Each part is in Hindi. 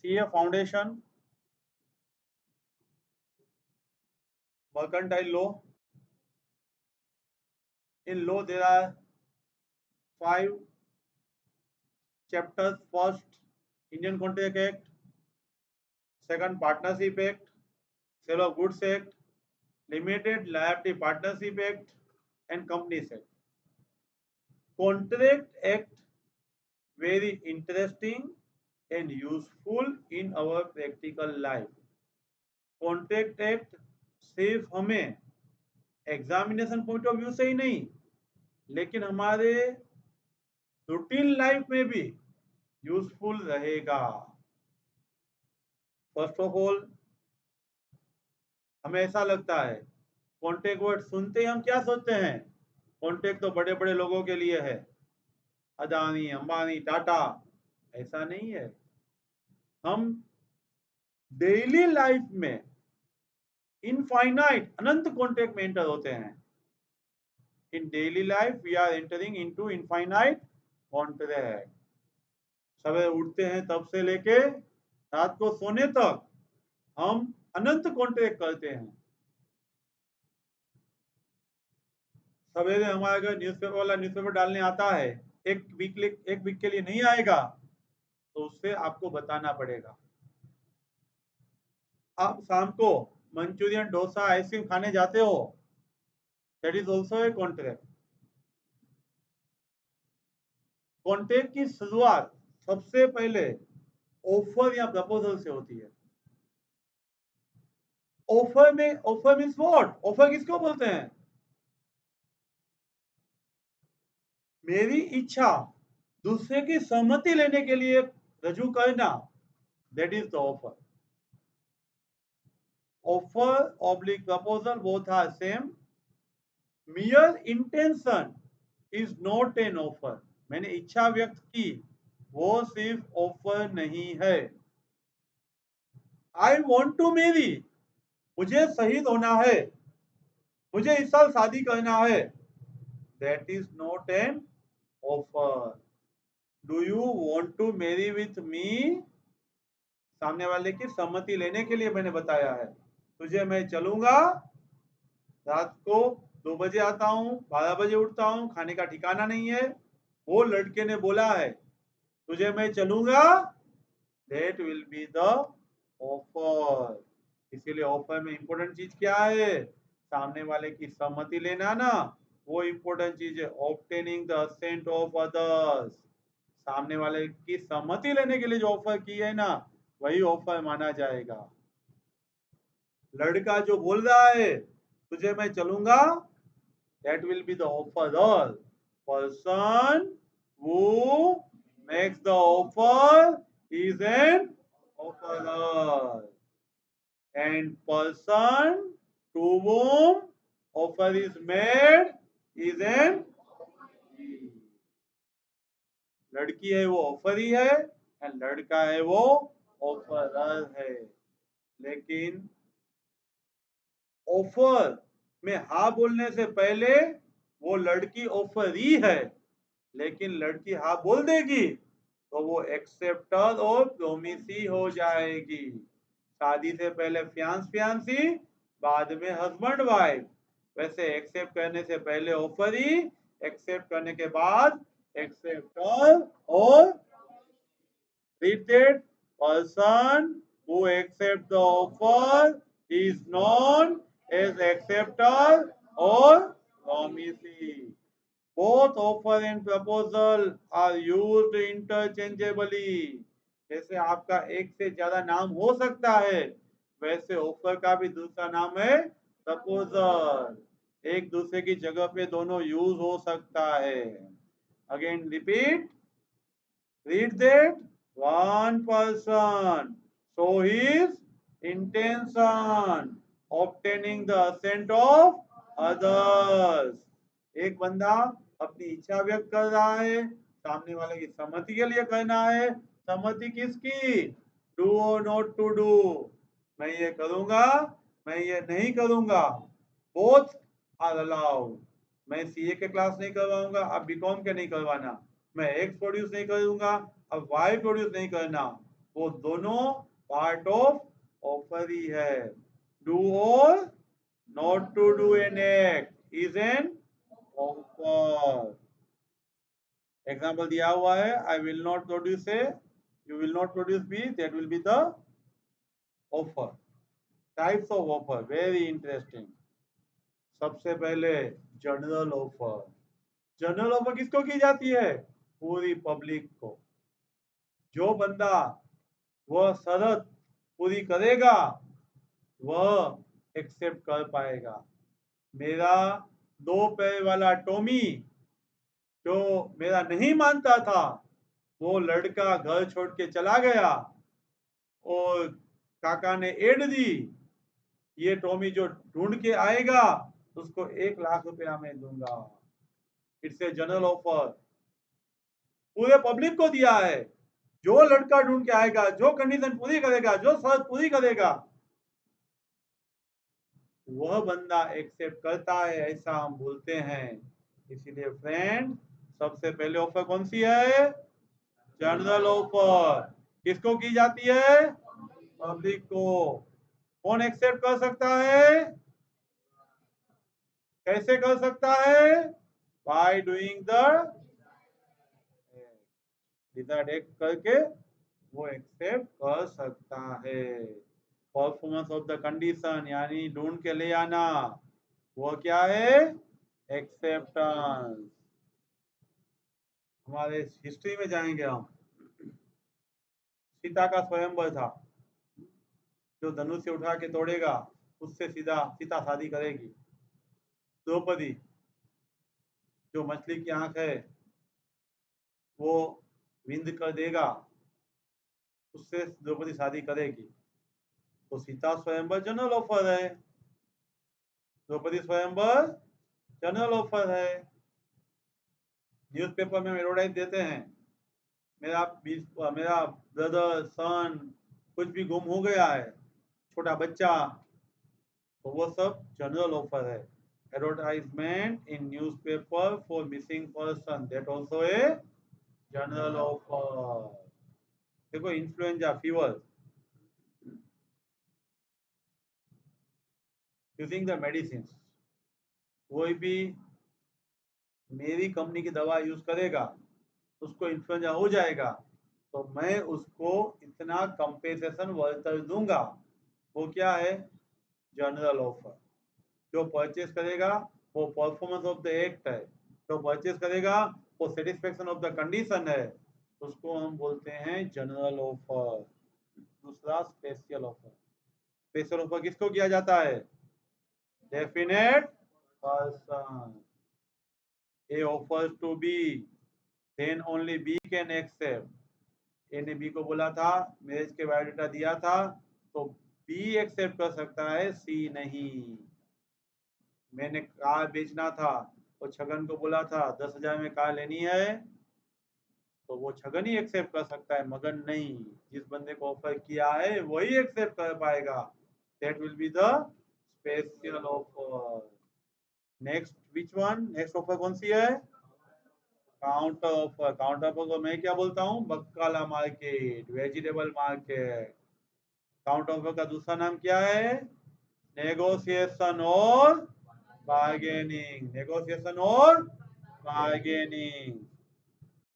CA foundation, mercantile law. In law there are 5 chapters. First, Indian Contract Act. Second, Partnership Act, Sale of Goods Act, Limited Liability Partnership Act, and Companies Act. Contract Act very interesting and useful in our practical life. Contract act सिर्फ हमें एग्जामिनेशन पॉइंट ऑफ व्यू से ही नहीं, लेकिन हमारे रूटीन लाइफ में भी यूजफुल रहेगा। फर्स्ट ऑफ ऑल, हमें ऐसा लगता है कॉन्ट्रैक्ट वर्ड सुनते ही हम क्या सोचते हैं, कॉन्ट्रैक्ट तो बड़े बड़े लोगों के लिए है, अदानी, अंबानी, टाटा। ऐसा नहीं है। हम डेली लाइफ में इनफाइनाइट अनंत कॉन्ट्रैक्ट में एंटर होते हैं। In daily life we are entering into infinite contract. सवेरे उठते हैं तब से लेके रात को सोने तक हम अनंत कॉन्ट्रैक्ट करते हैं। सवेरे हमारे अगर न्यूज़पेपर वाला न्यूज़पेपर डालने आता है, एक वीक के लिए नहीं आएगा तो उससे आपको बताना पड़ेगा। आप शाम को मंचूरियन, डोसा, आइसक्रीम खाने जाते हो, that is also a contract. Contract की शुरुआत सबसे पहले ऑफर या प्रपोजल से होती है। Offer means what? ऑफर किसको बोलते हैं? मेरी इच्छा दूसरे की सहमति लेने के लिए रजू करना, that is the offer. Offer oblique proposal both are same. Mere intention is not an offer. मैंने इच्छा व्यक्त की, वो सिर्फ ऑफर नहीं है। आई वॉन्ट टू मैरी, मुझे शहीद होना है, मुझे इस साल शादी करना है, that is not an offer. Do you want to marry with me, सामने वाले की सम्मति लेने के लिए मैंने बताया है। तुझे मैं चलूंगा, रात को 2 बजे आता हूँ, 12 बजे उठता हूँ, खाने का ठिकाना नहीं है। वो लड़के ने बोला है तुझे मैं चलूंगा, that will be the offer. इसीलिए ऑफर में इंपॉर्टेंट चीज क्या है? सामने वाले की सहमति लेना ना, वो इंपॉर्टेंट चीज है। Obtaining the assent of others, सामने वाले की सहमति लेने के लिए जो ऑफर की है ना, वही ऑफर माना जाएगा। लड़का जो बोल रहा है तुझे मैं चलूंगा, that will be the offerer. Person who makes the offer is an offerer, and person to whom offer is made is an offeree. लड़की है वो ऑफरी है, एंड लड़का है वो ऑफरर है। लेकिन ऑफर में हाँ बोलने से पहले वो लड़की ऑफरी है, लेकिन लड़की हाँ बोल देगी तो वो एक्सेप्टर और प्रोमिसी हो जाएगी। शादी से पहले फियांसी, बाद में हस्बैंड वाइफ। वैसे एक्सेप्ट करने से पहले ऑफरी, एक्सेप्ट करने के बाद एक्सेप्टर और treated person who accepts the offer is known as acceptor or promisee. Both offer and proposal are used interchangeably. जैसे आपका एक से ज्यादा नाम हो सकता है, वैसे ऑफर का भी दूसरा नाम है प्रपोजल। एक दूसरे की जगह पे दोनों यूज हो सकता है। Again repeat, read that one person show his intention obtaining the assent of others। एक बंदा अपनी इच्छा व्यक्त कर रहा है, सामने वाले की सम्मति के लिए करना है। सम्मति किसकी? डू और नॉट टू डू, मैं ये करूंगा, मैं ये नहीं करूंगा, बोथ आर अलाउड। मैं सीए के क्लास नहीं करवाऊंगा, अब बीकॉम के नहीं करवाना। मैं एक्स प्रोड्यूस नहीं करूंगा, अब वाई प्रोड्यूस नहीं करना। वो दोनों पार्ट ऑफ ऑफर ही है। डू और not to do an act is an offer. Example दिया हुआ है, I will not produce A, you will not produce B, that will be the offer. Types of offer very interesting. सबसे पहले जनरल ऑफर। जनरल ऑफर किसको की जाती है? पूरी पब्लिक को। जो बंदा वह शर्त पूरी करेगा वह एक्सेप्ट कर पाएगा। मेरा 2 पैर वाला टॉमी जो मेरा नहीं मानता था, वो लड़का घर छोड़ के चला गया और काका ने एड दी, ये टॉमी जो ढूंढ के आएगा उसको 1 लाख रुपया मैं दूंगा। इट्स ए जनरल ऑफर, पूरे पब्लिक को दिया है। जो लड़का ढूंढ के आएगा, जो कंडीशन पूरी करेगा, जो शर्त पूरी करेगा, वह बंदा एक्सेप्ट करता है, ऐसा हम बोलते हैं। इसीलिए फ्रेंड, सबसे पहले ऑफर कौन सी है? General offer. किसको की जाती है? पब्लिक को। कौन एक्सेप्ट कर सकता है? कैसे कर सकता है? By doing the desired act करके वो एक्सेप्ट कर सकता है। परफॉर्मेंस ऑफ द कंडीशन यानी ढूंढ के ले आना, वो क्या है? एक्सेप्टेंस। हमारे हिस्ट्री में जाएंगे हम। सीता का स्वयंवर था, जो धनुष से उठा के तोड़ेगा उससे सीधा सीता शादी करेगी। द्रौपदी, जो मछली की आंख है वो विंध कर देगा, उससे द्रौपदी शादी करेगी। तो सीता स्वयंवर जनरल ऑफर है, द्रौपदी स्वयंवर जनरल ऑफर है। न्यूज़पेपर में एडवर्टाइज देते हैं, मेरा ब्रदर सन कुछ भी गुम हो गया है, छोटा बच्चा, तो वो सब जनरल ऑफर है। Advertisement in newspaper for missing person, that also a general offer. देखो influenza fever, using the medicine, कोई भी मेरी कंपनी की दवा यूज करेगा, उसको इन्फ्लुएंजा हो जाएगा तो मैं उसको इतना कंपेंसेशन वर्तर दूंगा। वो क्या है? General offer. जो परचेस करेगा वो परफॉर्मेंस ऑफ द एक्ट है, जो परचेस करेगा वो सेटिस्फेक्शन ऑफ द कंडीशन है, उसको हम बोलते हैं जनरल ऑफर। दूसरा स्पेशल ऑफर। स्पेशल ऑफर किसको किया जाता है? Definite person. A offers to B, then only B can accept. A ने बी को बोला था, मैरिज के बायोडाटा दिया था, तो बी एक्सेप्ट कर सकता है, सी नहीं। मैंने कार बेचना था, तो छगन को बोला था 10,000 में कार लेनी है, तो वो छगन ही एक्सेप्ट कर सकता है, मगन नहीं। जिस बंदे को ऑफर किया है वही एक्सेप्ट कर पाएगा। That will be the special offer. Next which one? Next offer कौन सी है? Counter offer. काउंटर ऑफर को मैं क्या बोलता हूँ? बक्काला market, vegetable market. Counter offer का दूसरा नाम क्या है? नेगोशिएशन और बार्गेनिंग। नेगोशिएशन और बार्गेनिंग।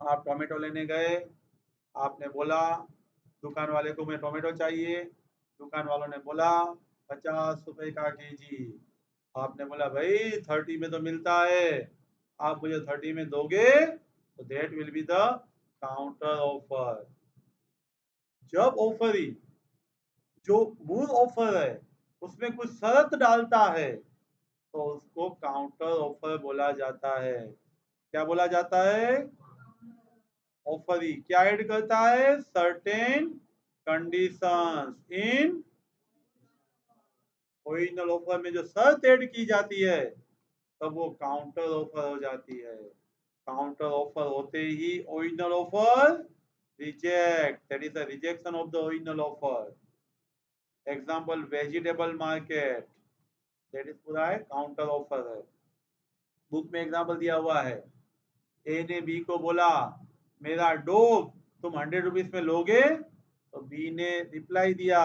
आप टोमेटो लेने गए, आपने बोला दुकान वाले को मैं टोमेटो चाहिए, दुकान वालों ने बोला 50 रुपए का केजी। आपने बोला भाई 30 में तो मिलता है, आप मुझे 30 में दोगे, तो that will be the counter offer. जब ऑफरी जो मूल ऑफर है उसमें कुछ शर्त डालता है तो उसको काउंटर ऑफर बोला जाता है। क्या बोला जाता है? ऑफरी क्या ऐड करता है? Certain conditions in original offer में जो शर्त ऐड की जाती है तब वो काउंटर ऑफर हो जाती है। काउंटर ऑफर होते ही original offer reject, that is the rejection of the original offer. Example vegetable market, that is पूरा है काउंटर ऑफर है। बुक में एग्जांपल दिया हुआ है, ए ने बी को बोला मेरा डॉग तुम 100 रुपीज में लोगे, तो बी ने रिप्लाई दिया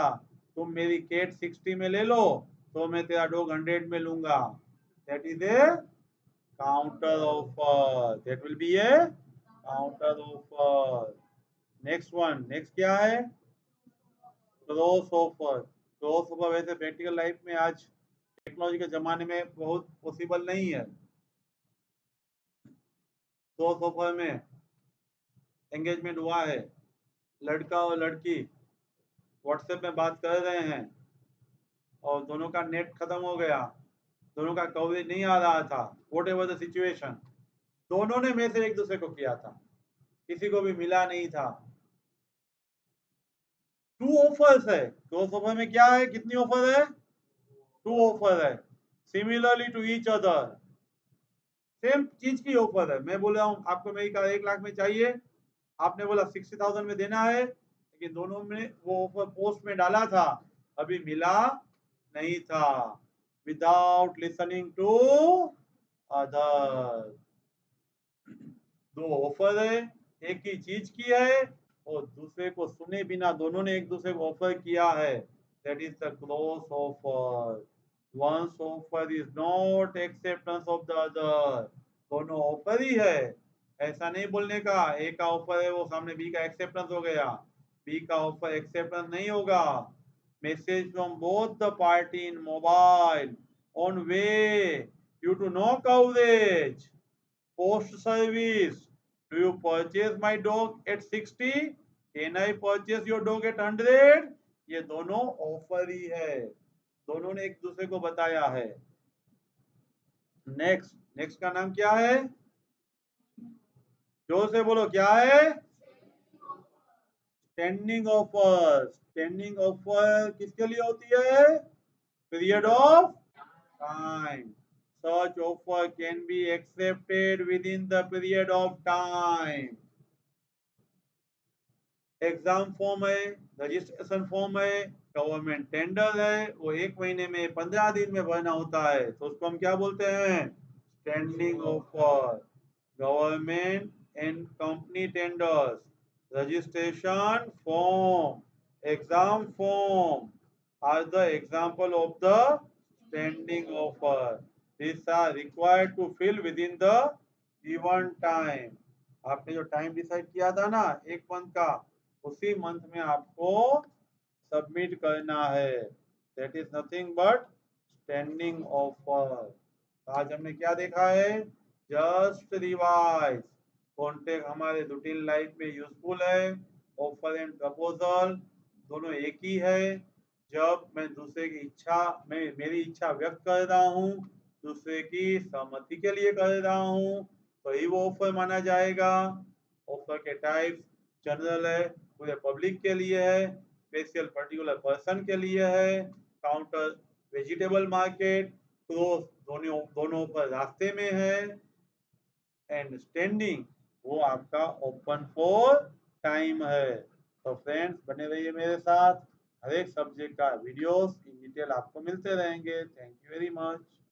तुम मेरी केट 60 में ले लो तो मैं तेरा डॉग 100 में लूंगा। That is a counter offer, that will B A counter offer. Next one, next क्या है? Cross offer. क्रॉस ऑफर वैसे प्रैक्टिकल लाइफ में आज टेक्नोलॉजी के जमाने में बहुत पॉसिबल नहीं है। क्रॉस ऑफर में एंगेजमेंट हुआ है, लड़का और लड़की व्हाट्सएप में बात कर रहे हैं और दोनों का नेट खत्म हो गया, दोनों का कवरेज नहीं आ रहा था, वॉट एवर द सिचुएशन, दोनों ने मैसेज एक दूसरे को किया था, किसी को भी मिला नहीं था। टू ऑफर्स है, क्रॉस ऑफर में क्या है, कितनी ऑफर है? टू ऑफर है, similarly to each other, same चीज की ऑफर है। मैं बोल रहा हूँ आपको मेरी कार 1 लाख में चाहिए, आपने बोला 60,000 में देना है, लेकिन दोनों में वो ऑफर पोस्ट में डाला था, अभी मिला नहीं था, विदाउट लिसनिंग टू अदर। दो ऑफर है, एक ही चीज की है और दूसरे को सुने बिना दोनों ने एक दूसरे को ऑफर किया है, that is the cross offer. Once offer is not acceptance of the other, दोनों ऑफर ही है, ऐसा नहीं बोलने का ए का ऑफर है वो सामने बी का एक्सेप्टेंस हो गया, बी का ऑफर एक्सेप्टेंस नहीं होगा। Message from both the party in mobile on way due to no coverage, post service, do you purchase my dog at 60, can I purchase your dog at 100, ये दोनों ऑफर ही है, दोनों ने एक दूसरे को बताया है। नेक्स्ट, नेक्स्ट का नाम क्या है? जोर से बोलो, क्या है? Standing offer. स्टैंडिंग ऑफर किसके लिए होती है? Period of time. Such offer can be accepted within the period of time. Exam form है, रजिस्ट्रेशन फॉर्म है, गवर्नमेंट टेंडर है, वो 1 महीने में 15 दिन में भरना होता है, तो उसको हम क्या बोलते हैं? Standing offer. Government and company tenders, registration form, exam form are the example of the standing offer. These are required to fill within the given time. आपने जो टाइम डिसाइड किया था ना 1 मंथ का, उसी मंथ में आपको सबमिट करना है, that is nothing but standing offer. आज हमने क्या देखा है? जस्ट रिवाइज, कॉन्टेक्ट हमारे रूटीन लाइफ में यूजफुल है, ऑफर एंड प्रपोजल दोनों एक ही है। जब मैं दूसरे की इच्छा, मैं मेरी इच्छा व्यक्त कर रहा हूँ, दूसरे की सहमति के लिए कर रहा हूँ, तो ही वो ऑफर माना जाएगा। ऑफर के टाइप्स जनरल है, पूरे पब्लिक के लिए है, स्पेशल पर्टिकुलर पर्सन के लिए है, काउंटर वेजिटेबल मार्केट, क्लोज दोनों दोनों पर रास्ते में है, एंड स्टैंडिंग वो आपका ओपन फॉर टाइम है। तो फ्रेंड्स बने रहिए मेरे साथ, हर एक सब्जेक्ट का वीडियोस इन डिटेल आपको मिलते रहेंगे। Thank you very much.